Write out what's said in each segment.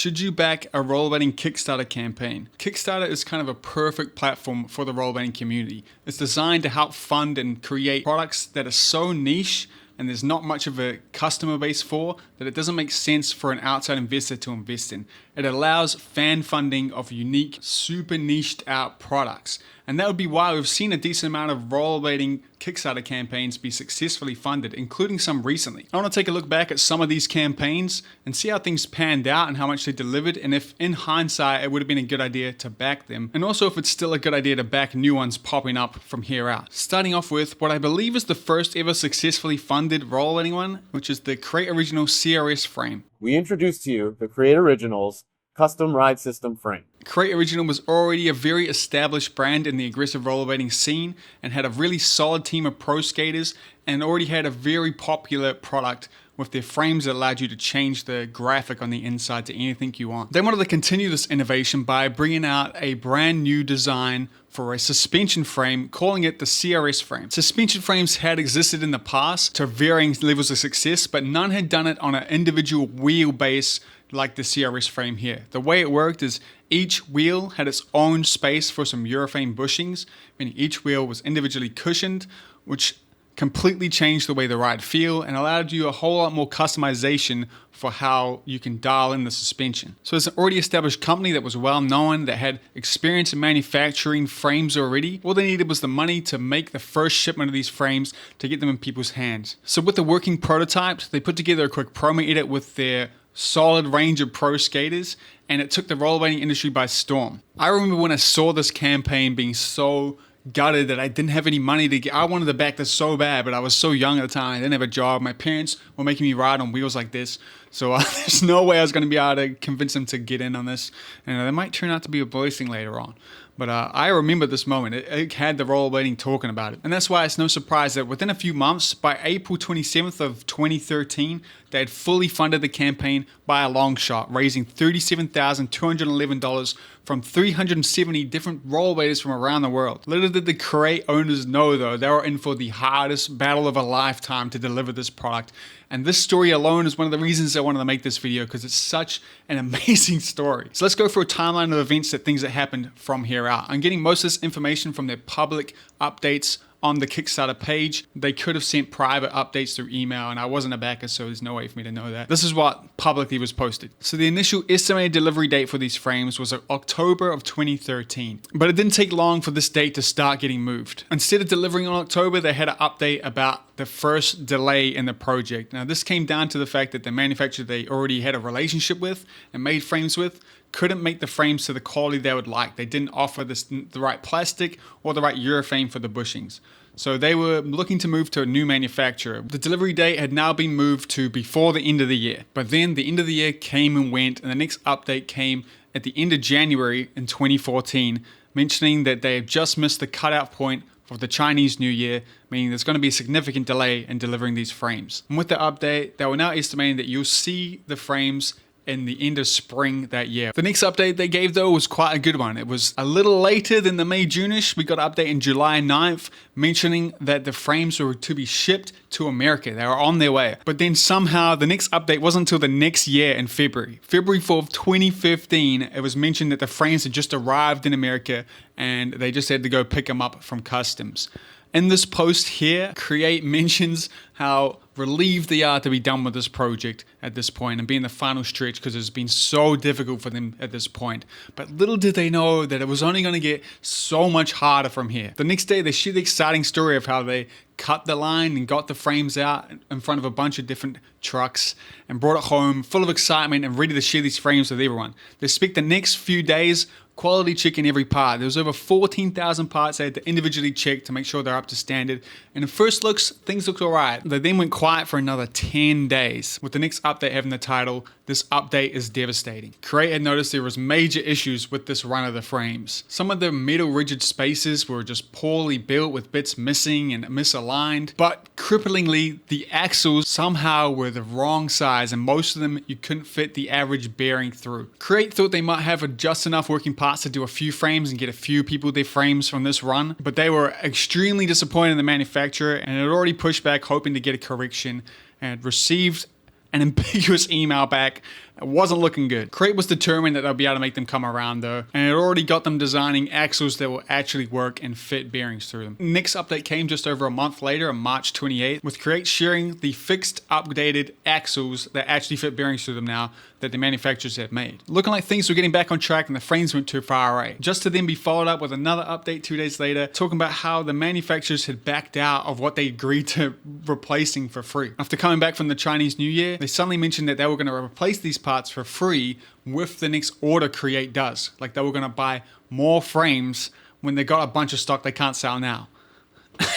Should you back a rollerblading Kickstarter campaign? Kickstarter is kind of a perfect platform for the rollerblading community. It's designed to help fund and create products that are so niche and there's not much of a customer base for that it doesn't make sense for an outside investor to invest in. It allows fan funding of unique, super niched out products. And that would be why we've seen a decent amount of rollerblading Kickstarter campaigns be successfully funded, including some recently. I want to take a look back at some of these campaigns and see how things panned out and how much they delivered, and if in hindsight it would have been a good idea to back them, and also if it's still a good idea to back new ones popping up from here out. Starting off with what I believe is the first ever successfully funded rollerblading one, which is the Create Original CRS frame. We introduce to you the Create Originals custom ride system frame. Create Original was already a very established brand in the aggressive rollerblading scene and had a really solid team of pro skaters and already had a very popular product with their frames that allowed you to change the graphic on the inside to anything you want. They wanted to continue this innovation by bringing out a brand new design for a suspension frame, calling it the CRS frame. Suspension frames had existed in the past to varying levels of success, but none had done it on an individual wheel base like the CRS frame here. The way it worked is each wheel had its own space for some urethane bushings, meaning each wheel was individually cushioned, which completely changed the way the ride feel and allowed you a whole lot more customization for how you can dial in the suspension. So it's an already established company that was well known, that had experience in manufacturing frames already. All they needed was the money to make the first shipment of these frames to get them in people's hands. So with the working prototypes, they put together a quick promo edit with their solid range of pro skaters, and it took the rollerblading industry by storm. I remember when I saw this campaign being so gutted that I didn't have any money to get. I wanted to back this so bad, but I was so young at the time. I didn't have a job. My parents were making me ride on wheels like this, so there's no way I was going to be able to convince them to get in on this, and they might turn out to be a blessing later on. But I remember this moment. It had the rollerblading talking about it. And that's why it's no surprise that within a few months, by April 27th of 2013, they had fully funded the campaign by a long shot, raising $37,211 from 370 different rollerbladers from around the world. Little did the Create owners know, though, they were in for the hardest battle of a lifetime to deliver this product. And this story alone is one of the reasons I wanted to make this video, because it's such an amazing story. So let's go through a timeline of events, things that happened from here out. I'm getting most of this information from their public updates on the Kickstarter page. They could have sent private updates through email, and I wasn't a backer, so there's no way for me to know that. This is what publicly was posted. So the initial estimated delivery date for these frames was October of 2013, but it didn't take long for this date to start getting moved. Instead of delivering on October, they had an update about the first delay in the project. Now this came down to the fact that the manufacturer they already had a relationship with and made frames with couldn't make the frames to the quality they would like. They didn't offer the right plastic or the right urethane for the bushings. So they were looking to move to a new manufacturer. The delivery date had now been moved to before the end of the year. But then the end of the year came and went, and the next update came at the end of January in 2014, mentioning that they had just missed the cutout point of the Chinese New Year, meaning there's going to be a significant delay in delivering these frames. And with the update, they were now estimating that you'll see the frames in the end of spring that year. The next update they gave, though, was quite a good one. It was a little later than the May-June-ish. We got an update in July 9th mentioning that the frames were to be shipped to America. They were on their way. But then somehow the next update wasn't until the next year in February. February 4th, 2015, it was mentioned that the frames had just arrived in America and they just had to go pick them up from customs. In this post here, Create mentions how relieved they are to be done with this project at this point and be in the final stretch, because it's been so difficult for them at this point. But little did they know that it was only going to get so much harder from here. The next day, they shared the exciting story of how they cut the line and got the frames out in front of a bunch of different trucks and brought it home full of excitement and ready to share these frames with everyone. They spent the next few days quality checking every part. There was over 14,000 parts they had to individually check to make sure they're up to standard. And at first looks, things looked alright. They then went quiet for another 10 days, with the next update having the title, "This update is devastating." Create had noticed there was major issues with this run of the frames. Some of the metal rigid spaces were just poorly built with bits missing and misaligned, but cripplingly, the axles somehow were the wrong size, and most of them you couldn't fit the average bearing through. Create thought they might have just enough working parts to do a few frames and get a few people their frames from this run, but they were extremely disappointed in the manufacturer and had already pushed back hoping to get a correction, and received an ambiguous email back It wasn't looking good. Create was determined that they'll be able to make them come around though, and it already got them designing axles that will actually work and fit bearings through them. Next update came just over a month later on March 28th, with Create sharing the fixed updated axles that actually fit bearings through them now that the manufacturers have made. Looking like things were getting back on track and the frames went too far away. Just to then be followed up with another update 2 days later, talking about how the manufacturers had backed out of what they agreed to replacing for free. After coming back from the Chinese New Year, they suddenly mentioned that they were going to replace these parts for free with the next order Create does. Like they were going to buy more frames when they got a bunch of stock they can't sell now.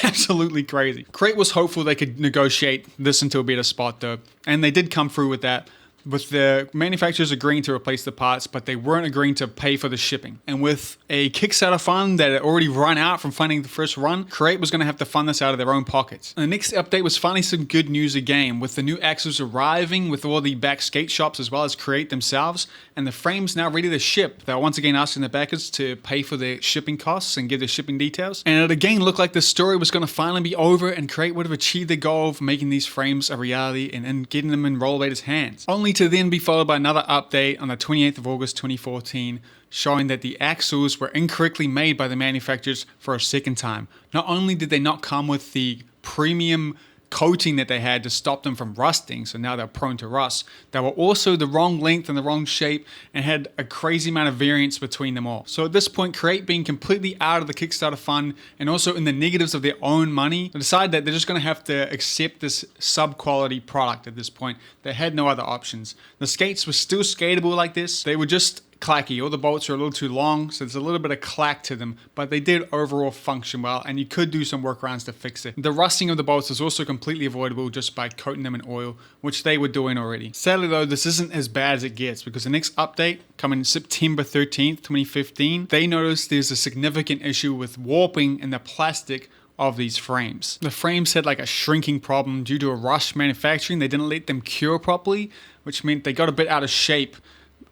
Absolutely crazy. Create was hopeful they could negotiate this into a better spot though, and they did come through with that, with the manufacturers agreeing to replace the parts, but they weren't agreeing to pay for the shipping. And with a Kickstarter fund that had already run out from funding the first run, Create was going to have to fund this out of their own pockets. And the next update was finally some good news again, with the new axles arriving with all the back skate shops as well as Create themselves, and the frames now ready to ship. They were once again asking the backers to pay for their shipping costs and give their shipping details. And it again looked like the story was going to finally be over and Create would have achieved their goal of making these frames a reality and getting them in Rollerbladers' hands. Only to then be followed by another update on the 28th of August 2014, showing that the axles were incorrectly made by the manufacturers for a second time. Not only did they not come with the premium coating that they had to stop them from rusting, so now they're prone to rust, they were also the wrong length and the wrong shape and had a crazy amount of variance between them all. So at this point, Create being completely out of the Kickstarter fund and also in the negatives of their own money, they decided that they're just going to have to accept this sub-quality product at this point. They had no other options. The skates were still skatable like this. They were just clacky. All the bolts are a little too long, so there's a little bit of clack to them, but they did overall function well, and you could do some workarounds to fix it. The rusting of the bolts is also completely avoidable just by coating them in oil, which they were doing already. Sadly though, this isn't as bad as it gets, because the next update, coming September 13th, 2015, they noticed there's a significant issue with warping in the plastic of these frames. The frames had like a shrinking problem due to a rush manufacturing. They didn't let them cure properly, which meant they got a bit out of shape,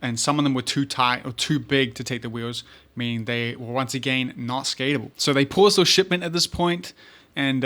and some of them were too tight or too big to take the wheels, meaning they were once again not skatable. So they paused their shipment at this point, and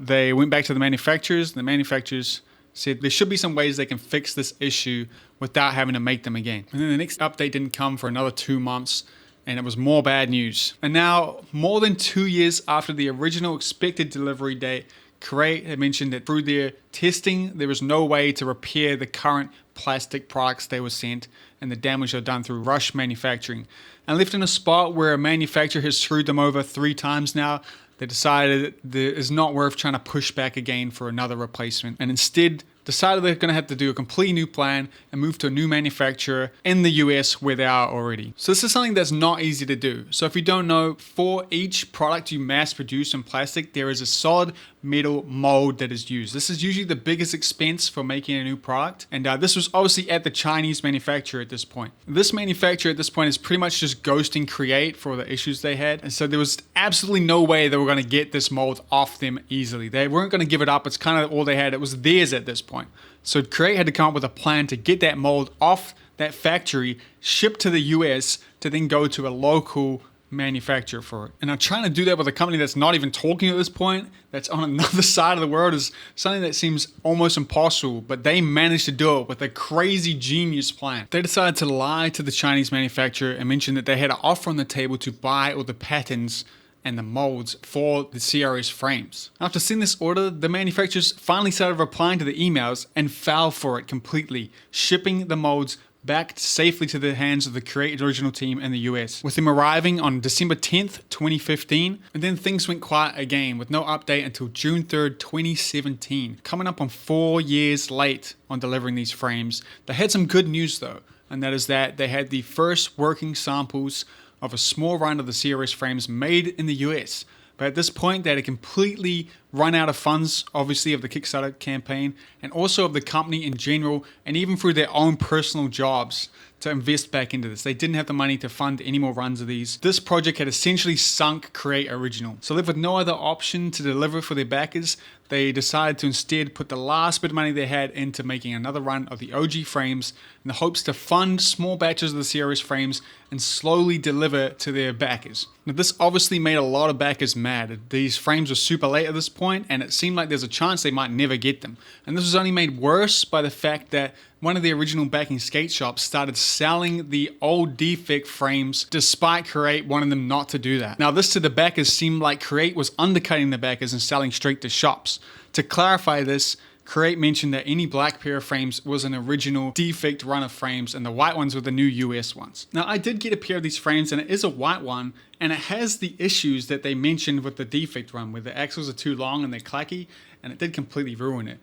they went back to the manufacturers. The manufacturers said there should be some ways they can fix this issue without having to make them again. And then the next update didn't come for another 2 months, and it was more bad news. And now, more than 2 years after the original expected delivery date, Create had mentioned that through their testing, there was no way to repair the current plastic products they were sent, and the damage was done through rush manufacturing. And left in a spot where a manufacturer has screwed them over 3 times now, they decided that it is not worth trying to push back again for another replacement, and instead decided they're going to have to do a completely new plan and move to a new manufacturer in the US where they are already. So this is something that's not easy to do. So if you don't know, for each product you mass produce in plastic, there is a solid metal mold that is used. This is usually the biggest expense for making a new product, and this was obviously at the Chinese manufacturer at this point. This manufacturer at this point is pretty much just ghosting Create for the issues they had, and so there was absolutely no way they were going to get this mold off them easily. They weren't going to give it up. It's kind of all they had. It was theirs at this point. So Create had to come up with a plan to get that mold off that factory, shipped to the US, to then go to a local manufacturer for it. And I'm trying to do that with a company that's not even talking at this point, that's on another side of the world, is something that seems almost impossible, but they managed to do it with a crazy genius plan. They decided to lie to the Chinese manufacturer and mention that they had an offer on the table to buy all the patents and the molds for the CRS frames. After seeing this order, the manufacturers finally started replying to the emails and fell for it completely, shipping the molds back safely to the hands of the Create original team in the US, with them arriving on December 10th, 2015, and then things went quiet again with no update until June 3rd, 2017, coming up on 4 years late on delivering these frames. They had some good news though, and that is that they had the first working samples of a small run of the CRS frames made in the US. But at this point, they had completely run out of funds, obviously, of the Kickstarter campaign, and also of the company in general, and even through their own personal jobs to invest back into this. They didn't have the money to fund any more runs of these. This project had essentially sunk Create Original. So left with no other option to deliver for their backers, they decided to instead put the last bit of money they had into making another run of the OG frames in the hopes to fund small batches of the CRS frames and slowly deliver to their backers. Now this obviously made a lot of backers mad. These frames were super late at this point, point, and it seemed like there's a chance they might never get them. And this was only made worse by the fact that one of the original backing skate shops started selling the old defect frames despite Create wanting them not to do that. Now this to the backers seemed like Create was undercutting the backers and selling straight to shops. To clarify this, Create mentioned that any black pair of frames was an original defect run of frames and the white ones were the new US ones. Now I did get a pair of these frames and it is a white one and it has the issues that they mentioned with the defect run where the axles are too long and they're clacky, and it did completely ruin it.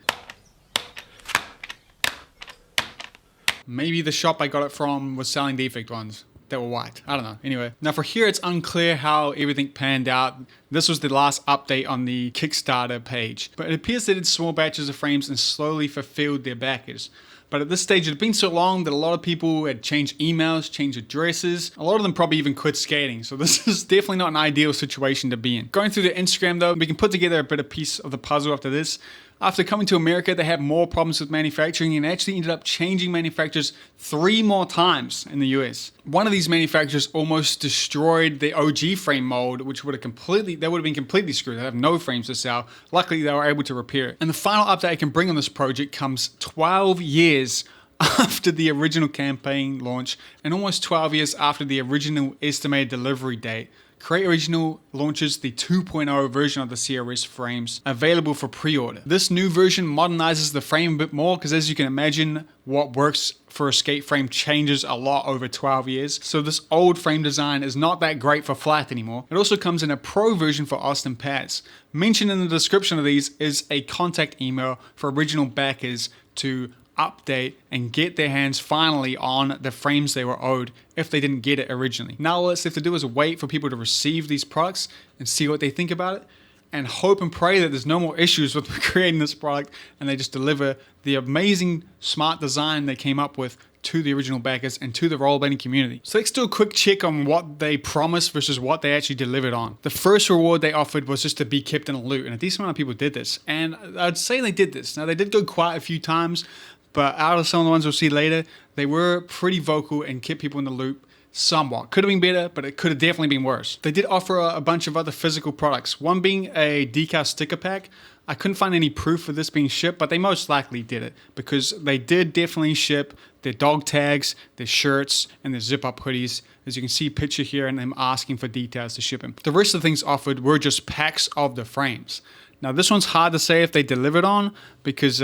Maybe the shop I got it from was selling defect ones that were white. I don't know. Anyway, now for here, it's unclear how everything panned out. This was the last update on the Kickstarter page, but it appears they did small batches of frames and slowly fulfilled their backers. But at this stage, it had been so long that a lot of people had changed emails, changed addresses. A lot of them probably even quit skating. So this is definitely not an ideal situation to be in. Going through their Instagram though, we can put together a bit of piece of the puzzle after this. After coming to America, they had more problems with manufacturing and actually ended up changing manufacturers 3 more times in the US. One of these manufacturers almost destroyed the OG frame mold, which would have been completely screwed. They have no frames to sell. Luckily, they were able to repair it. And the final update I can bring on this project comes 12 years after the original campaign launch and almost 12 years after the original estimated delivery date. Create Original launches the 2.0 version of the CRS frames available for pre-order. This new version modernizes the frame a bit more because, as you can imagine, what works for a skate frame changes a lot over 12 years. So this old frame design is not that great for flat anymore. It also comes in a pro version for Austin pads. Mentioned in the description of these is a contact email for original backers to update and get their hands finally on the frames they were owed if they didn't get it originally. Now all that's left to do is wait for people to receive these products and see what they think about it, and hope and pray that there's no more issues with creating this product and they just deliver the amazing smart design they came up with to the original backers and to the rollerblading community. So let's do a quick check on what they promised versus what they actually delivered on. The first reward they offered was just to be kept in a loop, and a decent amount of people did this, and I'd say they did this. Now they did go quite a few times, but out of some of the ones we'll see later, they were pretty vocal and kept people in the loop somewhat. Could have been better, but it could have definitely been worse. They did offer a bunch of other physical products, one being a decal sticker pack. I couldn't find any proof of this being shipped, but they most likely did it because they did definitely ship their dog tags, their shirts, and their zip-up hoodies. As you can see, picture here, and them asking for details to ship them. The rest of the things offered were just packs of the frames. Now, this one's hard to say if they delivered on because,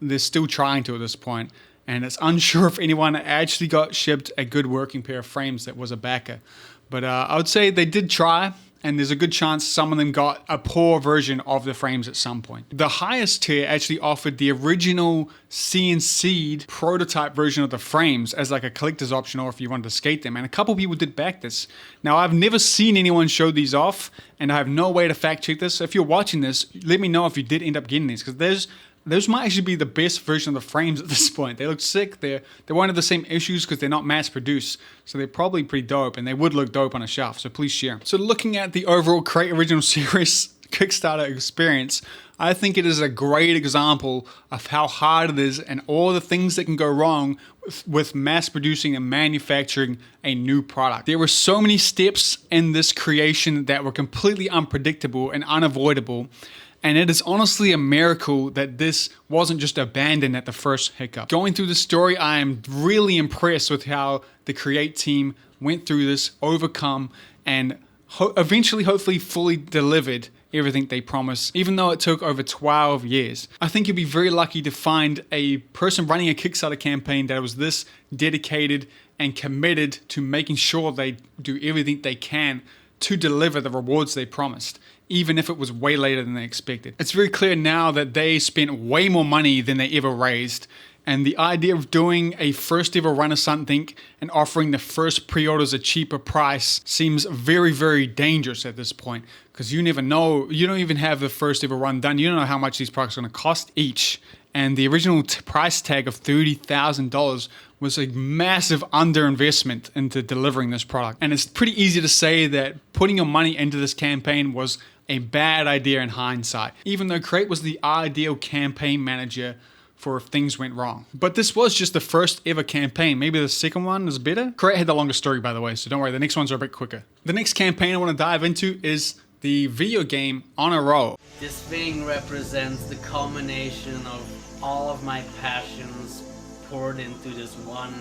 they're still trying to at this point, and it's unsure if anyone actually got shipped a good working pair of frames that was a backer. But I would say they did try, and there's a good chance some of them got a poor version of the frames at some point. The highest tier actually offered the original CNC'd prototype version of the frames as like a collector's option, or if you wanted to skate them, and a couple people did back this. Now, I've never seen anyone show these off, and I have no way to fact check this. So if you're watching this, let me know if you did end up getting these, because those might actually be the best version of the frames at this point. They look sick. They won't have the same issues because they're not mass produced. So they're probably pretty dope, and they would look dope on a shelf. So please share. So looking at the overall Create Original Series Kickstarter experience, I think it is a great example of how hard it is and all the things that can go wrong with mass producing and manufacturing a new product. There were so many steps in this creation that were completely unpredictable and unavoidable. And it is honestly a miracle that this wasn't just abandoned at the first hiccup. Going through the story, I am really impressed with how the Create team went through this, overcome, and eventually, hopefully, fully delivered everything they promised, even though it took over 12 years. I think you'd be very lucky to find a person running a Kickstarter campaign that was this dedicated and committed to making sure they do everything they can to deliver the rewards they promised, even if it was way later than they expected. It's very clear now that they spent way more money than they ever raised, and the idea of doing a first ever run of something and offering the first pre-orders a cheaper price seems very, very dangerous at this point, because you never know, you don't even have the first ever run done, you don't know how much these products are going to cost each. And the original price tag of $30,000 was a massive underinvestment into delivering this product. And it's pretty easy to say that putting your money into this campaign was a bad idea in hindsight, even though Create was the ideal campaign manager for if things went wrong. But this was just the first ever campaign. Maybe the second one is better. Create had the longest story, by the way, so don't worry, the next ones are a bit quicker. The next campaign I want to dive into is the video game On a Roll. This thing represents the culmination of all of my passions poured into this one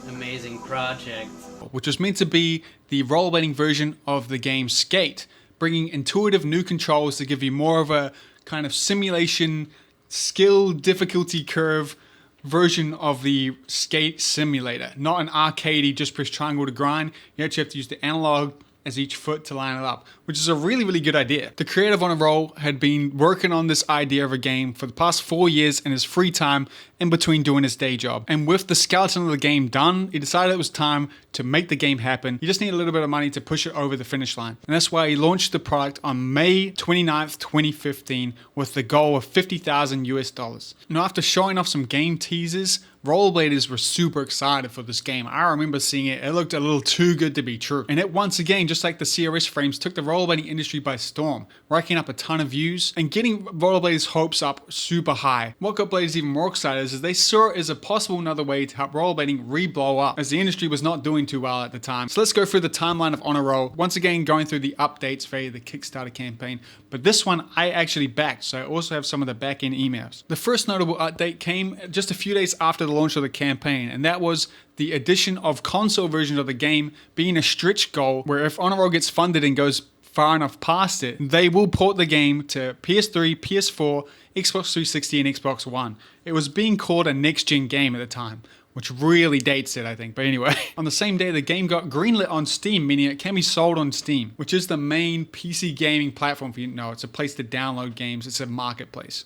amazing project. Which was meant to be the rollerblading version of the game Skate, bringing intuitive new controls to give you more of a kind of simulation, skill difficulty curve version of the Skate simulator. Not an arcadey, just press triangle to grind. You actually have to use the analog as each foot to line it up, which is a really, really good idea. The creator of On a Roll had been working on this idea of a game for the past 4 years in his free time in between doing his day job. And with the skeleton of the game done, he decided it was time to make the game happen. You just need a little bit of money to push it over the finish line. And that's why he launched the product on May 29th, 2015 with the goal of $50,000 US. Now, after showing off some game teasers, Rollerbladers were super excited for this game. I remember seeing it. It looked a little too good to be true. And it once again, just like the CRS frames, took the rollerblading industry by storm, racking up a ton of views and getting rollerbladers' hopes up super high. What got Bladers even more excited is they saw it as a possible another way to help rollerblading re-blow up, as the industry was not doing too well at the time. So let's go through the timeline of On a Roll. Once again, going through the updates via the Kickstarter campaign. But this one I actually backed, so I also have some of the back-end emails. The first notable update came just a few days after the launch of the campaign, and that was the addition of console versions of the game being a stretch goal, where if On a Roll gets funded and goes far enough past it, they will port the game to PS3, PS4, Xbox 360, and Xbox One. It was being called a next-gen game at the time, which really dates it, I think. But anyway, on the same day, the game got greenlit on Steam, meaning it can be sold on Steam, which is the main PC gaming platform for you to know. It's a place to download games. It's a marketplace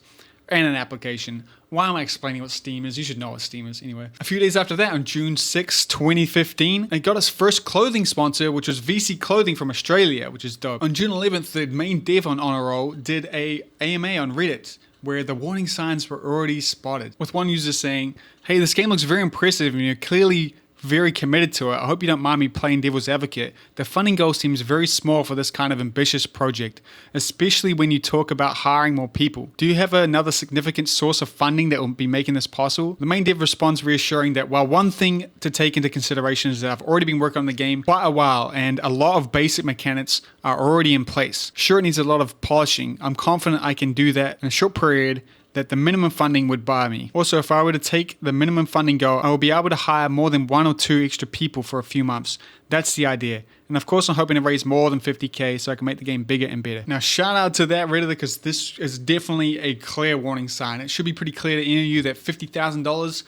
and an application. Why am I explaining what Steam is? You should know what Steam is anyway. A few days after that, on June 6, 2015, it got its first clothing sponsor, which was VC Clothing from Australia, which is dope. On June 11th, the main dev on a Roll did a AMA on Reddit, where the warning signs were already spotted, with one user saying, "Hey, this game looks very impressive and you're clearly very committed to it. I hope you don't mind me playing devil's advocate. The funding goal seems very small for this kind of ambitious project, especially when you talk about hiring more people. Do you have another significant source of funding that will be making this possible?" The main dev responds reassuring that while one thing to take into consideration is that I've already been working on the game quite a while and a lot of basic mechanics are already in place. Sure, it needs a lot of polishing. I'm confident I can do that in a short period that the minimum funding would buy me. Also, if I were to take the minimum funding goal, I will be able to hire more than 1 or 2 extra people for a few months. That's the idea. And of course, I'm hoping to raise more than 50K so I can make the game bigger and better. Now, shout out to that Redditor, because this is definitely a clear warning sign. It should be pretty clear to any of you that $50,000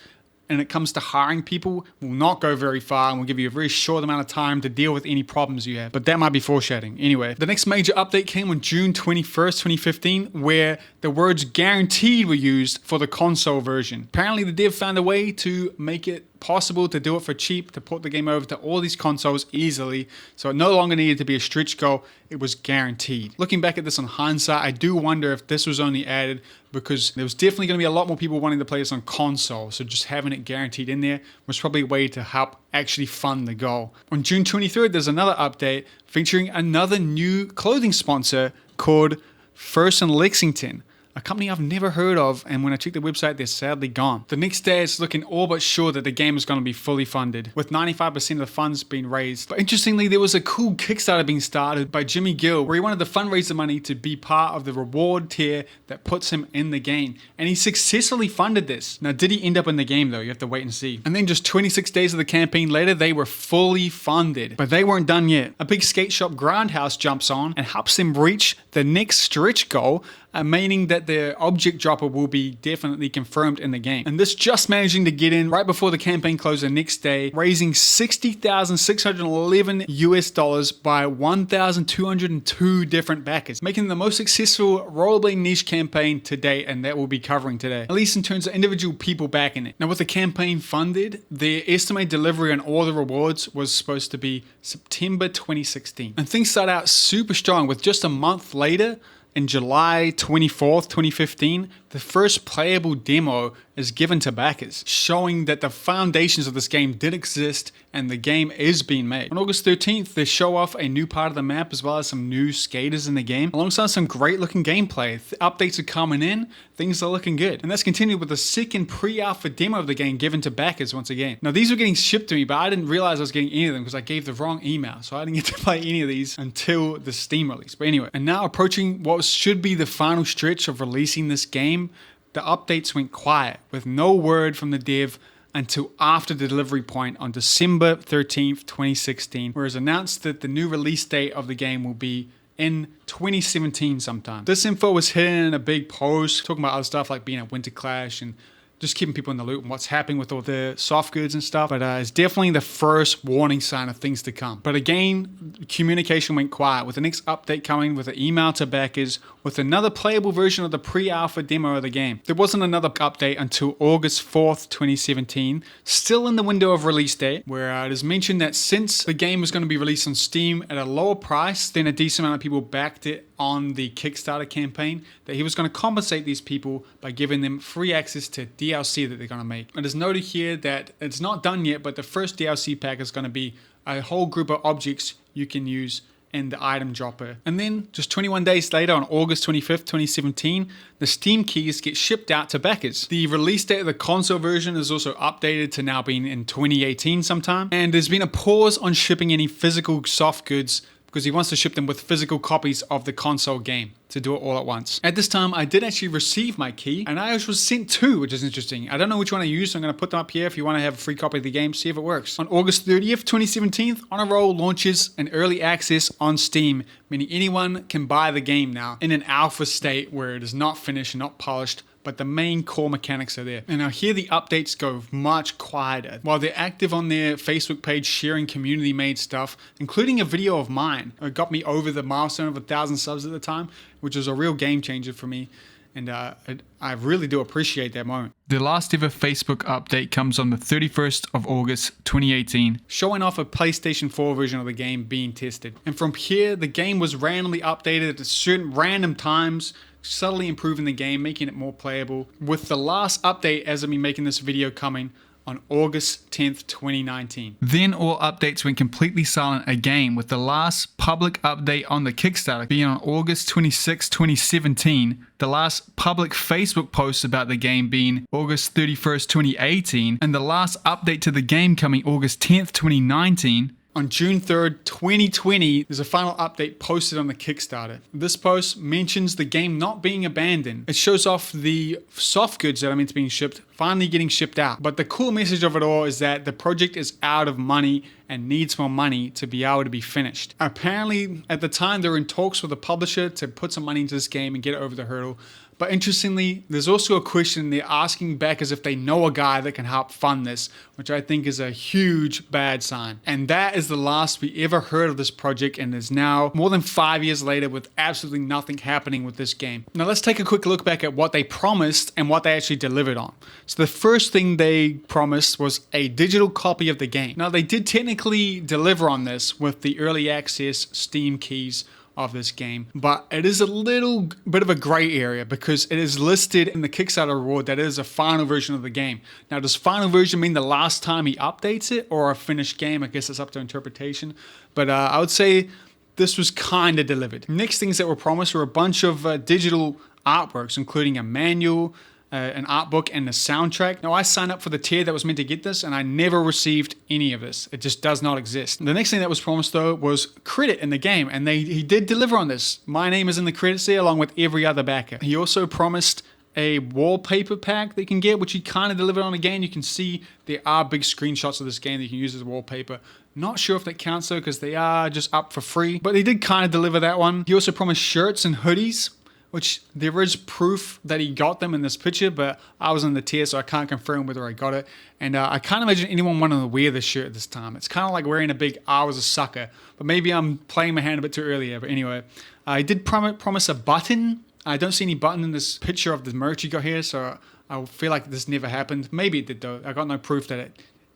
and it comes to hiring people will not go very far and will give you a very short amount of time to deal with any problems you have. But that might be foreshadowing. Anyway, the next major update came on June 21st, 2015, where the words guaranteed were used for the console version. Apparently the dev found a way to make it possible to do it for cheap, to port the game over to all these consoles easily, so it no longer needed to be a stretch goal, it was guaranteed. Looking back at this on hindsight, I do wonder if this was only added because there was definitely going to be a lot more people wanting to play this on console, so just having it guaranteed in there was probably a way to help actually fund the goal. On June 23rd, there's another update featuring another new clothing sponsor called First and Lexington, a company I've never heard of, and when I checked the website, they're sadly gone. The next day, it's looking all but sure that the game is going to be fully funded, with 95% of the funds being raised. But interestingly, there was a cool Kickstarter being started by Jimmy Gill, where he wanted to fundraise the money to be part of the reward tier that puts him in the game. And he successfully funded this. Now, did he end up in the game though? You have to wait and see. And then just 26 days of the campaign later, they were fully funded. But they weren't done yet. A big skate shop Grindhouse jumps on and helps them reach the next stretch goal, meaning that the object dropper will be definitely confirmed in the game. And this just managing to get in right before the campaign closed the next day, raising $60,611 US by 1,202 different backers, making it the most successful rollerblading niche campaign to date, and that we'll be covering today, at least in terms of individual people backing it. Now, with the campaign funded, the estimated delivery on all the rewards was supposed to be September 2016. And things start out super strong, with just a month later, in July 24th, 2015, the first playable demo is given to backers, showing that the foundations of this game did exist and the game is being made. On August 13th, they show off a new part of the map as well as some new skaters in the game, alongside some great looking gameplay. Updates are coming in, things are looking good. And that's continued with the second pre-alpha demo of the game given to backers once again. Now these were getting shipped to me, but I didn't realize I was getting any of them because I gave the wrong email. So I didn't get to play any of these until the Steam release. But anyway, and now approaching what should be the final stretch of releasing this game, the updates went quiet with no word from the dev until after the delivery point on December 13th, 2016, where it was announced that the new release date of the game will be in 2017 sometime. This info was hidden in a big post talking about other stuff like being at Winter Clash and just keeping people in the loop and what's happening with all the soft goods and stuff. But it's definitely the first warning sign of things to come. But again, communication went quiet with the next update coming with an email to backers with another playable version of the pre-alpha demo of the game. There wasn't another update until August 4th, 2017, still in the window of release date, where it is mentioned that since the game was going to be released on Steam at a lower price than a decent amount of people backed it on the Kickstarter campaign, that he was going to compensate these people by giving them free access to DLC that they're going to make. It is noted here that it's not done yet, but the first DLC pack is going to be a whole group of objects you can use in the item dropper. And then just 21 days later, on August 25th, 2017, the Steam keys get shipped out to backers. The release date of the console version is also updated to now being in 2018 sometime. And there's been a pause on shipping any physical soft goods because he wants to ship them with physical copies of the console game to do it all at once. At this time, I did actually receive my key, and I was sent two, which is interesting. I don't know which one I used, so I'm going to put them up here if you want to have a free copy of the game, see if it works. On August 30th, 2017, On a Roll launches an early access on Steam, meaning anyone can buy the game now in an alpha state where it is not finished, not polished, but the main core mechanics are there. And now here the updates go much quieter. While they're active on their Facebook page sharing community made stuff, including a video of mine. It got me over the milestone of 1,000 subs at the time, which was a real game changer for me. And I really do appreciate that moment. The last ever Facebook update comes on the 31st of August 2018, showing off a PlayStation 4 version of the game being tested. And from here, the game was randomly updated at certain random times, subtly improving the game, making it more playable, with the last update as of me making this video coming on August 10th, 2019. Then all updates went completely silent again, with the last public update on the Kickstarter being on August 26, 2017, the last public Facebook post about the game being August 31st, 2018, and the last update to the game coming August 10th, 2019. On June 3rd, 2020, there's a final update posted on the Kickstarter. This post mentions the game not being abandoned. It shows off the soft goods that are meant to be shipped finally getting shipped out. But the cool message of it all is that the project is out of money and needs more money to be able to be finished. Apparently, at the time, they were in talks with the publisher to put some money into this game and get it over the hurdle. But interestingly, there's also a question they're asking back as if they know a guy that can help fund this, which I think is a huge bad sign. And that is the last we ever heard of this project, and is now more than 5 years later with absolutely nothing happening with this game. Now let's take a quick look back at what they promised and what they actually delivered on. So the first thing they promised was a digital copy of the game. Now they did technically deliver on this with the early access Steam keys of this game, but it is a little bit of a gray area because it is listed in the Kickstarter reward that it is a final version of the game. Now, does final version mean the last time he updates it or a finished game? I guess it's up to interpretation, but I would say this was kind of delivered. Next things that were promised were a bunch of digital artworks, including a manual, an art book, and the soundtrack. Now I signed up for the tier that was meant to get this, and I never received any of this. It just does not exist. The next thing that was promised though was credit in the game, and he did deliver on this. My name is in the credits there along with every other backer. He also promised a wallpaper pack that you can get, which he kind of delivered on again. You can see there are big screenshots of this game that you can use as wallpaper. Not sure if that counts though, because they are just up for free, but he did kind of deliver that one. He also promised shirts and hoodies, which there is proof that he got them in this picture, but I was in the tier, so I can't confirm whether I got it. And I can't imagine anyone wanting to wear this shirt this time. It's kind of like wearing a big "I was a sucker," but maybe I'm playing my hand a bit too early here. But anyway, I did promise a button. I don't see any button in this picture of the merch you got here, so I feel like this never happened. Maybe it did though. I got no proof that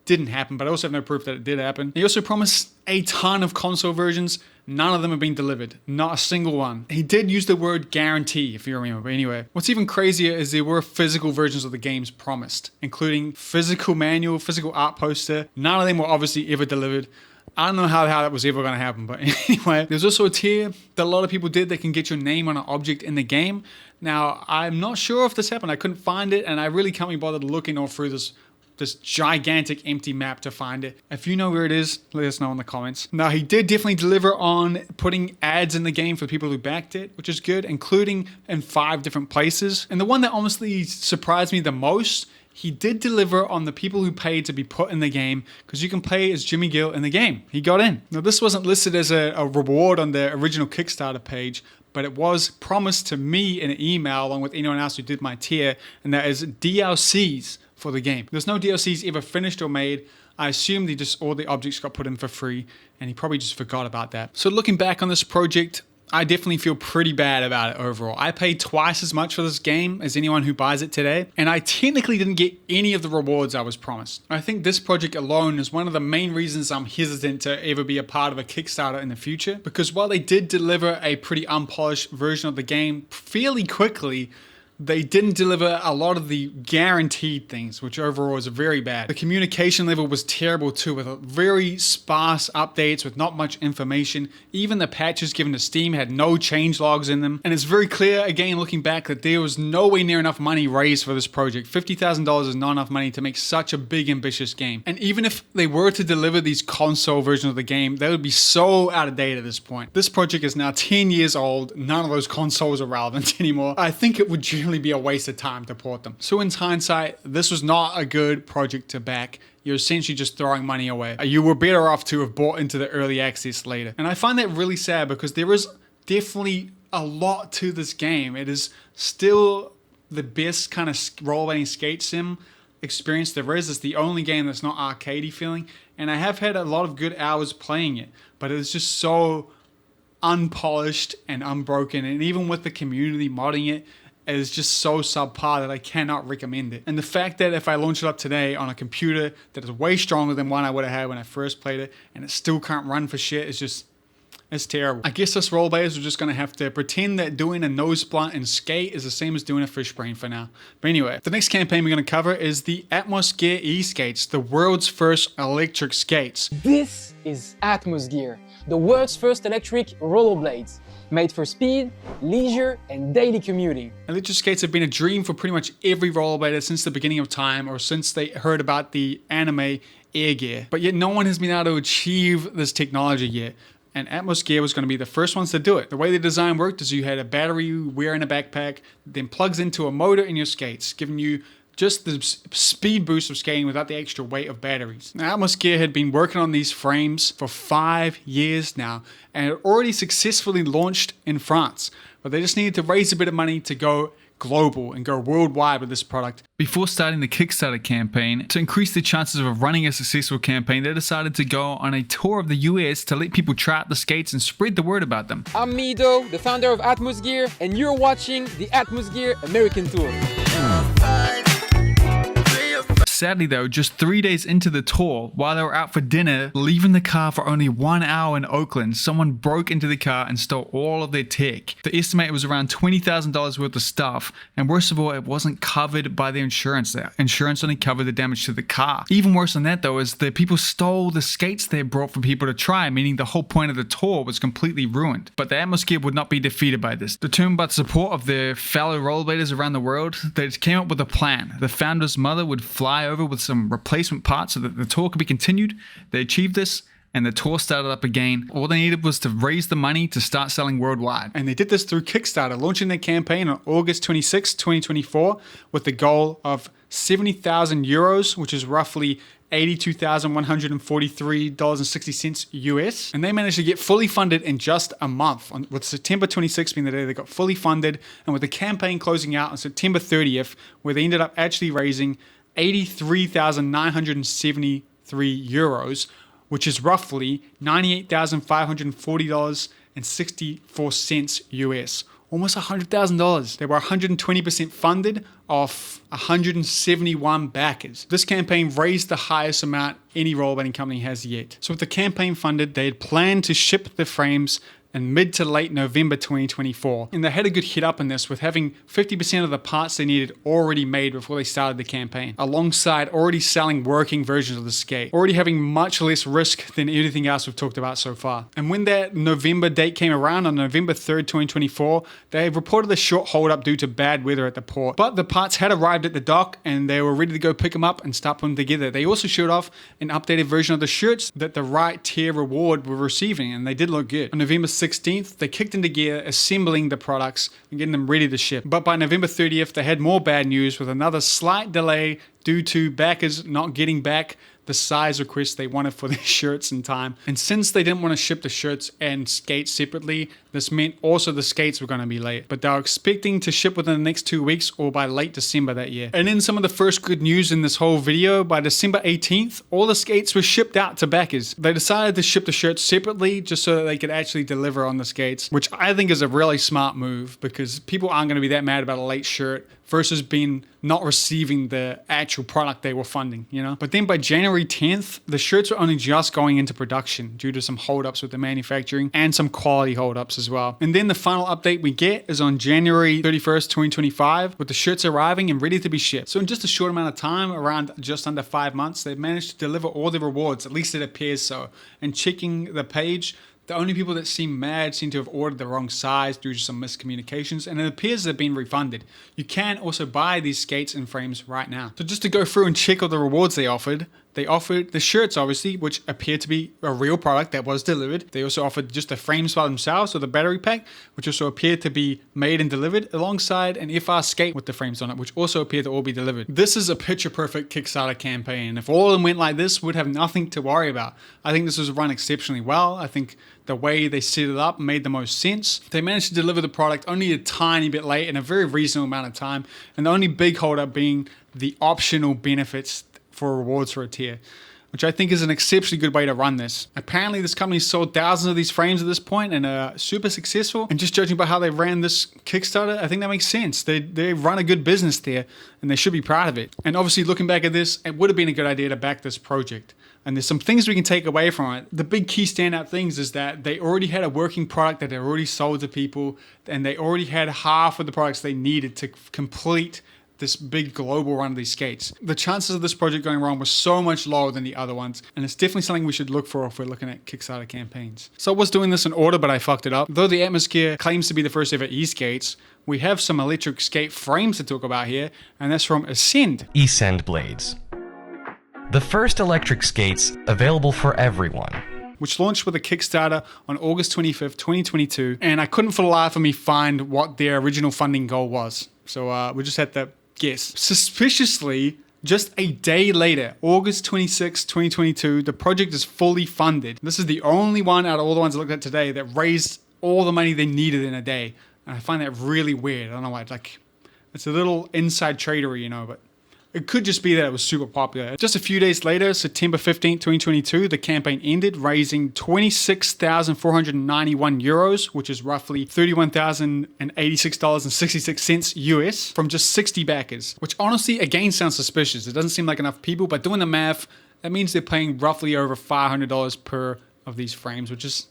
didn't happen, but I also have no proof that it did happen. He also promised a ton of console versions. None of them have been delivered. Not a single one. He did use the word guarantee, if you remember. But anyway, what's even crazier is there were physical versions of the games promised, including physical manual, physical art poster. None of them were obviously ever delivered. I don't know how that was ever going to happen, but anyway, there's also a tier that a lot of people did that can get your name on an object in the game. Now, I'm not sure if this happened. I couldn't find it, and I really can't be bothered looking all through this gigantic empty map to find it. If you know where it is, let us know in the comments. Now, he did definitely deliver on putting ads in the game for people who backed it, which is good, including in 5 different places. And the one that honestly surprised me the most, he did deliver on the people who paid to be put in the game, because you can play as Jimmy Gill in the game. He got in. Now, this wasn't listed as a reward on the original Kickstarter page, but it was promised to me in an email along with anyone else who did my tier, and that is DLCs for the game. There's no DLCs ever finished or made. I assumed all the objects got put in for free, and he probably just forgot about that. So looking back on this project, I definitely feel pretty bad about it overall. I paid twice as much for this game as anyone who buys it today, and I technically didn't get any of the rewards I was promised. I think this project alone is one of the main reasons I'm hesitant to ever be a part of a Kickstarter in the future, because while they did deliver a pretty unpolished version of the game fairly quickly, they didn't deliver a lot of the guaranteed things, which overall is very bad. The communication level was terrible too, with very sparse updates with not much information. Even the patches given to Steam had no change logs in them. And it's very clear, again, looking back, that there was nowhere near enough money raised for this project. $50,000 is not enough money to make such a big, ambitious game. And even if they were to deliver these console versions of the game, they would be so out of date at this point. This project is now 10 years old. None of those consoles are relevant anymore. I think it would generally be a waste of time to port them. So in hindsight, this was not a good project to back. You're essentially just throwing money away. You were better off to have bought into the early access later. And I find that really sad, because there is definitely a lot to this game. It is still the best kind of rollerblading skate sim experience there is. It's the only game that's not arcadey feeling. And I have had a lot of good hours playing it, but it's just so unpolished and unbroken. And even with the community modding it, is just so subpar that I cannot recommend it. And the fact that if I launch it up today on a computer that is way stronger than one I would have had when I first played it, and it still can't run for shit, is just, it's terrible. I guess us rollerbladers are just gonna have to pretend that doing a nose blunt and skate is the same as doing a fish brain for now. But anyway, the next campaign we're gonna cover is the AtmosGear e-skates, the world's first electric skates. This is AtmosGear, the world's first electric rollerblades, made for speed, leisure, and daily commuting. Electric skates have been a dream for pretty much every rollerblader since the beginning of time, or since they heard about the anime Air Gear. But yet no one has been able to achieve this technology yet. And AtmosGear was going to be the first ones to do it. The way the design worked is you had a battery you wear in a backpack, then plugs into a motor in your skates, giving you just the speed boost of skating without the extra weight of batteries. Now, AtmosGear had been working on these frames for 5 years now, and had already successfully launched in France. But they just needed to raise a bit of money to go global and go worldwide with this product. Before starting the Kickstarter campaign, to increase the chances of running a successful campaign, they decided to go on a tour of the US to let people try out the skates and spread the word about them. I'm Mido, the founder of AtmosGear, and you're watching the AtmosGear American Tour. Sadly though, just 3 days into the tour, while they were out for dinner, leaving the car for only 1 hour in Oakland, someone broke into the car and stole all of their tech. The estimate was around $20,000 worth of stuff, and worst of all, it wasn't covered by their insurance. The insurance only covered the damage to the car. Even worse than that though, is the people stole the skates they brought for people to try, meaning the whole point of the tour was completely ruined. But the AtmosGear would not be defeated by this. Determined by the support of their fellow rollerbladers around the world, they came up with a plan. The founder's mother would fly over with some replacement parts so that the tour could be continued. They achieved this, and the tour started up again. All they needed was to raise the money to start selling worldwide. And they did this through Kickstarter, launching their campaign on August 26, 2024, with the goal of 70,000 euros, which is roughly $82,143.60 US. And they managed to get fully funded in just a month, with September 26th being the day they got fully funded, and with the campaign closing out on September 30th, where they ended up actually raising 83,973 euros, which is roughly $98,540.64 US, almost $100,000. They were 120% funded off 171 backers. This campaign raised the highest amount any rollerblading company has yet. So with the campaign funded, they had planned to ship the frames in mid to late November 2024. And they had a good hit up in this with having 50% of the parts they needed already made before they started the campaign, alongside already selling working versions of the skate, already having much less risk than anything else we've talked about so far. And when that November date came around on November 3rd, 2024, they reported a short hold up due to bad weather at the port. But the parts had arrived at the dock and they were ready to go pick them up and start putting them together. They also showed off an updated version of the shirts that the right tier reward were receiving, and they did look good. On November 16th, they kicked into gear, assembling the products and getting them ready to ship. But by November 30th, they had more bad news with another slight delay due to backers not getting back the size requests they wanted for their shirts in time. And since they didn't want to ship the shirts and skates separately, this meant also the skates were going to be late. But they were expecting to ship within the next 2 weeks or by late December that year. And then some of the first good news in this whole video, by December 18th, all the skates were shipped out to backers. They decided to ship the shirts separately just so that they could actually deliver on the skates, which I think is a really smart move because people aren't going to be that mad about a late shirt versus being not receiving the actual product they were funding, you know? But then by January 10th, the shirts were only just going into production due to some holdups with the manufacturing and some quality holdups as well. And then the final update we get is on January 31st, 2025, with the shirts arriving and ready to be shipped. So in just a short amount of time, around just under 5 months, they've managed to deliver all the rewards, at least it appears so. And checking the page, the only people that seem mad seem to have ordered the wrong size due to some miscommunications, and it appears they've been refunded. You can also buy these skates and frames right now. So just to go through and check all the rewards they offered the shirts, obviously, which appear to be a real product that was delivered. They also offered just the frames by themselves, or the battery pack, which also appeared to be made and delivered, alongside an FR skate with the frames on it, which also appeared to all be delivered. This is a picture-perfect Kickstarter campaign, and if all of them went like this, we'd have nothing to worry about. I think this was run exceptionally well. I think the way they set it up made the most sense. They managed to deliver the product only a tiny bit late in a very reasonable amount of time, and the only big holdup being the optional benefits for rewards for a tier, which I think is an exceptionally good way to run this. Apparently this company sold thousands of these frames at this point and are super successful, and just judging by how they ran this Kickstarter, I think that makes sense. They run a good business there and they should be proud of it. And obviously looking back at this, it would have been a good idea to back this project. And there's some things we can take away from it. The big key standout things is that they already had a working product that they already sold to people, and they already had half of the products they needed to complete this big global run of these skates. The chances of this project going wrong were so much lower than the other ones, and it's definitely something we should look for if we're looking at Kickstarter campaigns. So I was doing this in order, but I fucked it up. Though the AtmosGear claims to be the first ever e-skates, we have some electric skate frames to talk about here, and that's from Escend. Escend blades. The first electric skates available for everyone. Which launched with a Kickstarter on August 25th, 2022, and I couldn't for the life of me find what their original funding goal was. So we just had to guess. Suspiciously, just a day later, August 26, 2022, the project is fully funded. This is the only one out of all the ones I looked at today that raised all the money they needed in a day. And I find that really weird. I don't know why. It's a little inside tradery, you know, but it could just be that it was super popular. Just a few days later, September 15, 2022, the campaign ended, raising 26,491 euros, which is roughly $31,086.66 US, from just 60 backers, which honestly, again, sounds suspicious. It doesn't seem like enough people, but doing the math, that means they're paying roughly over $500 per of these frames, which is,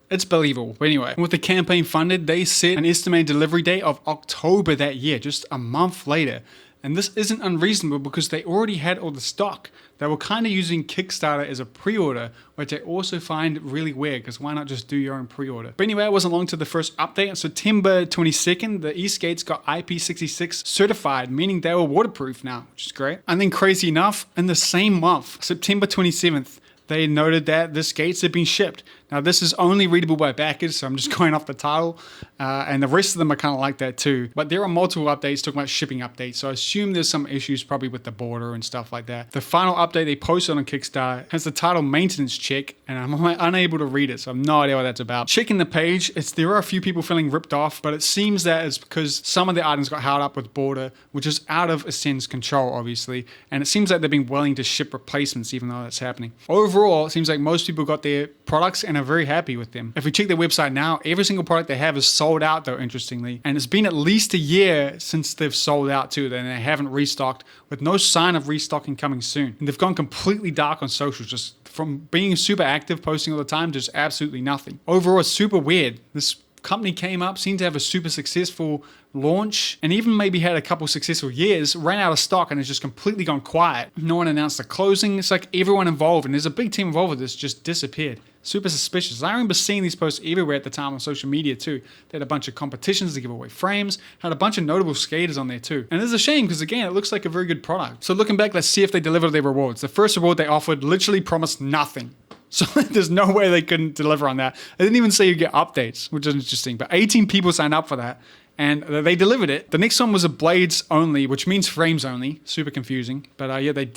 it's believable. But anyway, with the campaign funded, they set an estimated delivery date of October that year, just a month later. And this isn't unreasonable because they already had all the stock. They were kind of using Kickstarter as a pre-order, which I also find really weird because why not just do your own pre-order? But anyway, it wasn't long to the first update. On September 22nd, the e-skates got IP66 certified, meaning they were waterproof now, which is great. And then crazy enough, in the same month, September 27th, they noted that the skates had been shipped. Now, this is only readable by backers, so I'm just going off the title. And the rest of them are kind of like that too. But there are multiple updates talking about shipping updates, so I assume there's some issues probably with the border and stuff like that. The final update they posted on Kickstarter has the title Maintenance Check, and I'm unable to read it, so I have no idea what that's about. Checking the page, there are a few people feeling ripped off, but it seems that it's because some of the items got held up with border, which is out of Escend's control, obviously. And it seems like they've been willing to ship replacements even though that's happening. Overall, it seems like most people got their products and are very happy with them. If we check their website now, every single product they have is sold out though, interestingly. And it's been at least a year since they've sold out too, and they haven't restocked, with no sign of restocking coming soon. And they've gone completely dark on social, just from being super active, posting all the time, just absolutely nothing. Overall, it's super weird. This company came up, seemed to have a super successful launch, and even maybe had a couple successful years, ran out of stock and has just completely gone quiet. No one announced the closing. It's like everyone involved, and there's a big team involved with this, just disappeared. Super suspicious. I remember seeing these posts everywhere at the time on social media too. They had a bunch of competitions to give away frames, had a bunch of notable skaters on there too. And it's a shame because again, it looks like a very good product. So looking back, let's see if they delivered their rewards. The first reward they offered literally promised nothing. So there's no way they couldn't deliver on that. They didn't even say you get updates, which is interesting. But 18 people signed up for that, and they delivered it. The next one was a blades only, which means frames only. Super confusing. But yeah, they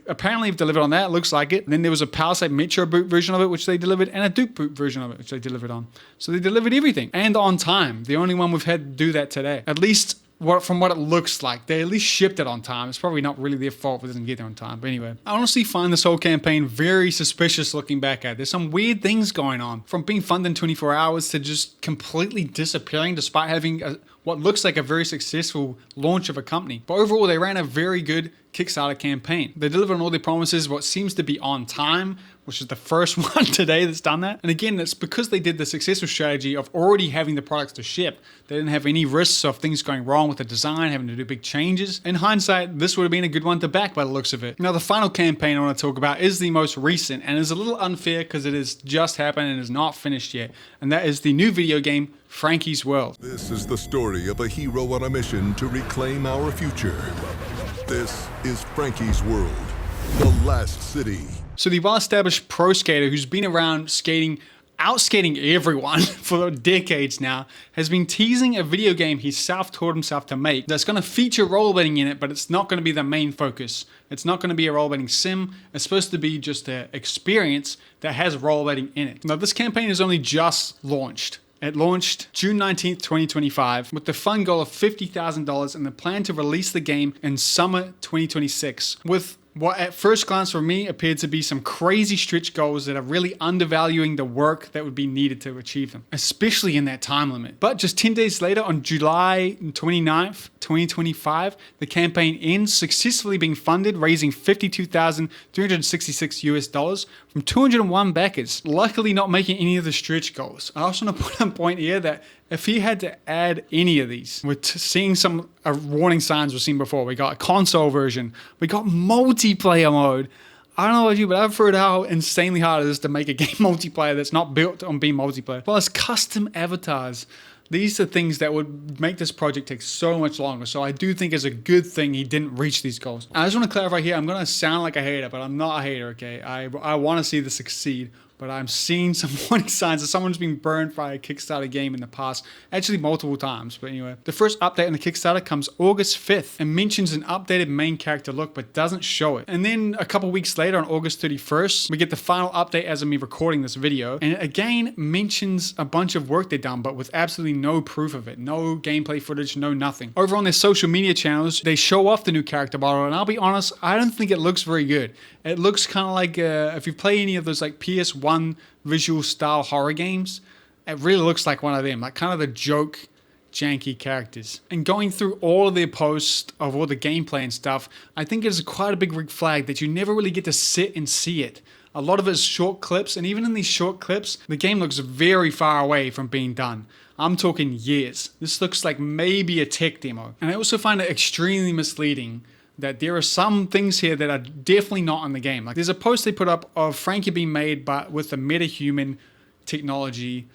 apparently have delivered on that. It looks like it. And then there was a Palisade Metro boot version of it, which they delivered, and a Duke boot version of it, which they delivered on. So they delivered everything, and on time. The only one we've had to do that today. At least from what it looks like, they at least shipped it on time. It's probably not really their fault if it doesn't get there on time. But anyway, I honestly find this whole campaign very suspicious looking back at it. There's some weird things going on, from being funded in 24 hours to just completely disappearing despite having what looks like a very successful launch of a company. But overall, they ran a very good Kickstarter campaign. They delivered on all their promises, what seems to be on time, which is the first one today that's done that. And again, it's because they did the successful strategy of already having the products to ship. They didn't have any risks of things going wrong with the design, having to do big changes. In hindsight, this would have been a good one to back by the looks of it. Now, the final campaign I want to talk about is the most recent, and is a little unfair because it has just happened and is not finished yet. And that is the new video game, Franky's World. This is the story of a hero on a mission to reclaim our future. This is Franky's World, the last city. So the well-established pro skater who's been around skating, outskating everyone for decades now, has been teasing a video game he's self-taught himself to make that's going to feature rollerblading in it, but it's not going to be the main focus. It's not going to be a rollerblading sim. It's supposed to be just an experience that has rollerblading in it. Now, this campaign is only just launched. It launched June 19th, 2025, with the fund goal of $50,000 and the plan to release the game in summer 2026, with what at first glance for me appeared to be some crazy stretch goals that are really undervaluing the work that would be needed to achieve them, especially in that time limit. But just 10 days later, on July 29th, 2025, the campaign ends, successfully being funded, raising $52,366 US from 201 backers, luckily not making any of the stretch goals. I also want to put on point here that if he had to add any of these, we're seeing some warning signs we've seen before. We got a console version. We got multiplayer mode. I don't know about you, but I've heard how insanely hard it is to make a game multiplayer that's not built on being multiplayer. Plus custom avatars. These are things that would make this project take so much longer. So I do think it's a good thing he didn't reach these goals. I just want to clarify here, I'm going to sound like a hater, but I'm not a hater, okay? I want to see this succeed. But I'm seeing some warning signs that someone's been burned by a Kickstarter game in the past, actually multiple times. But anyway, the first update on the Kickstarter comes August 5th and mentions an updated main character look, but doesn't show it. And then a couple weeks later, on August 31st, we get the final update as of me recording this video. And it again mentions a bunch of work they've done, but with absolutely no proof of it. No gameplay footage, no nothing. Over on their social media channels, they show off the new character model, and I'll be honest, I don't think it looks very good. It looks kind of like, if you play any of those like PS1 visual style horror games, it really looks like one of them, like kind of the joke janky characters. And going through all of their posts of all the gameplay and stuff, I think it's quite a big red flag that you never really get to sit and see it. A lot of it is short clips, and even in these short clips, the game looks very far away from being done. I'm talking years. This looks like maybe a tech demo. And I also find it extremely misleading that there are some things here that are definitely not in the game. Like there's a post they put up of Franky being made but with the metahuman technology,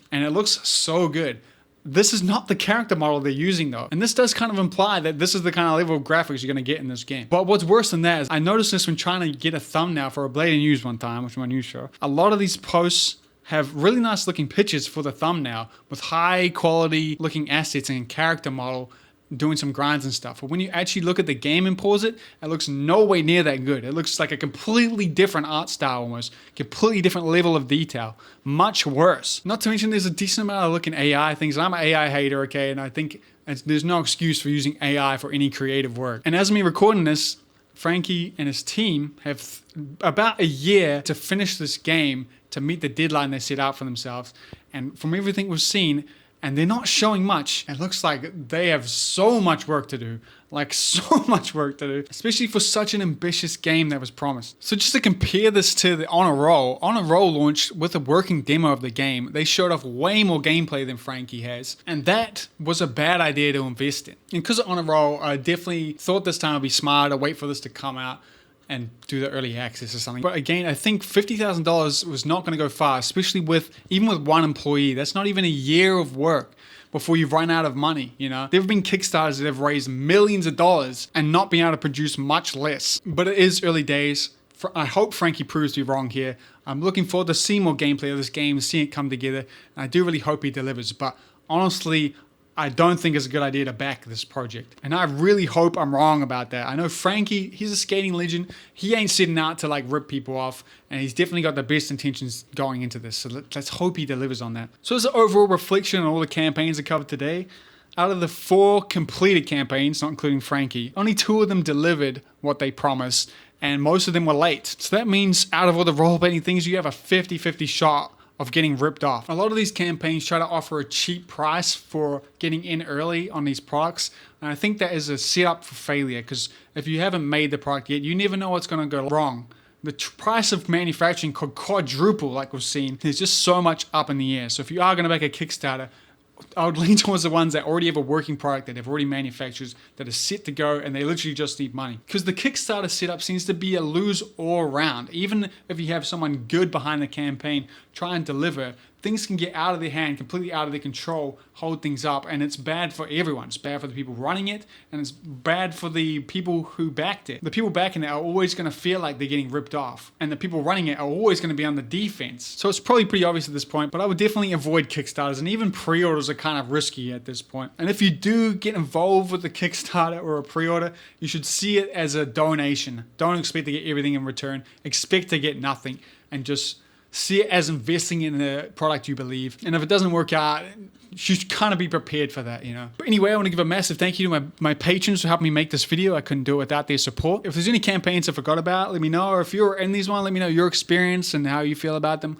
and it looks so good. This is not the character model they're using though. And this does kind of imply that this is the kind of level of graphics you're gonna get in this game. But what's worse than that is I noticed this when trying to get a thumbnail for Rollerblading News one time, which is my news show. A lot of these posts have really nice looking pictures for the thumbnail with high quality looking assets and character model doing some grinds and stuff. But when you actually look at the game and pause it, it looks no way near that good. It looks like a completely different art style almost. Completely different level of detail. Much worse. Not to mention there's a decent amount of looking AI things. I'm an AI hater, okay? And I think there's no excuse for using AI for any creative work. And as me recording this, Franky and his team have about a year to finish this game to meet the deadline they set out for themselves. And from everything we've seen, and they're not showing much, it looks like they have so much work to do. Like, so much work to do, especially for such an ambitious game that was promised. So just to compare this to the On a Roll launched with a working demo of the game. They showed off way more gameplay than Franky has, and that was a bad idea to invest in. And because of On a Roll, I definitely thought this time would be smart to wait for this to come out and do the early access or something. But again, I think $50,000 was not going to go far, especially even with one employee. That's not even a year of work before you run out of money, you know? There have been Kickstarters that have raised millions of dollars and not been able to produce much less. But it is early days. I hope Franky proves me wrong here. I'm looking forward to seeing more gameplay of this game, seeing it come together, and I do really hope he delivers. But honestly, I don't think it's a good idea to back this project. And I really hope I'm wrong about that. I know Franky, he's a skating legend. He ain't sitting out to like rip people off, and he's definitely got the best intentions going into this. So let's hope he delivers on that. So as an overall reflection on all the campaigns I covered today, out of the 4 completed campaigns, not including Franky, only 2 of them delivered what they promised, and most of them were late. So that means out of all the rollerblading things, you have a 50-50 shot of getting ripped off. A lot of these campaigns try to offer a cheap price for getting in early on these products, and I think that is a setup for failure, because if you haven't made the product yet, you never know what's going to go wrong. The price of manufacturing could quadruple, like we've seen. There's just so much up in the air. So if you are going to make a Kickstarter, I would lean towards the ones that already have a working product, that they've already manufactured, that are set to go, and they literally just need money. Because the Kickstarter setup seems to be a lose all around. Even if you have someone good behind the campaign, try and deliver, things can get out of their hand, completely out of their control, hold things up, and it's bad for everyone. It's bad for the people running it, and it's bad for the people who backed it. The people backing it are always going to feel like they're getting ripped off, and the people running it are always going to be on the defense. So it's probably pretty obvious at this point, but I would definitely avoid Kickstarters, and even pre-orders are kind of risky at this point. And if you do get involved with a Kickstarter or a pre-order, you should see it as a donation. Don't expect to get everything in return. Expect to get nothing, and just see it as investing in the product you believe. And if it doesn't work out, you should kind of be prepared for that, you know. But anyway, I want to give a massive thank you to my patrons for helping me make this video. I couldn't do it without their support. If there's any campaigns I forgot about, let me know. Or if you're in these ones, let me know your experience and how you feel about them.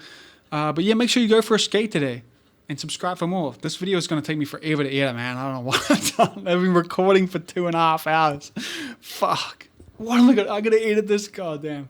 But yeah, make sure you go for a skate today and subscribe for more. This video is going to take me forever to edit, man. I don't know what I've done. I've been recording for 2.5 hours. Fuck. What am I going to edit this? Goddamn.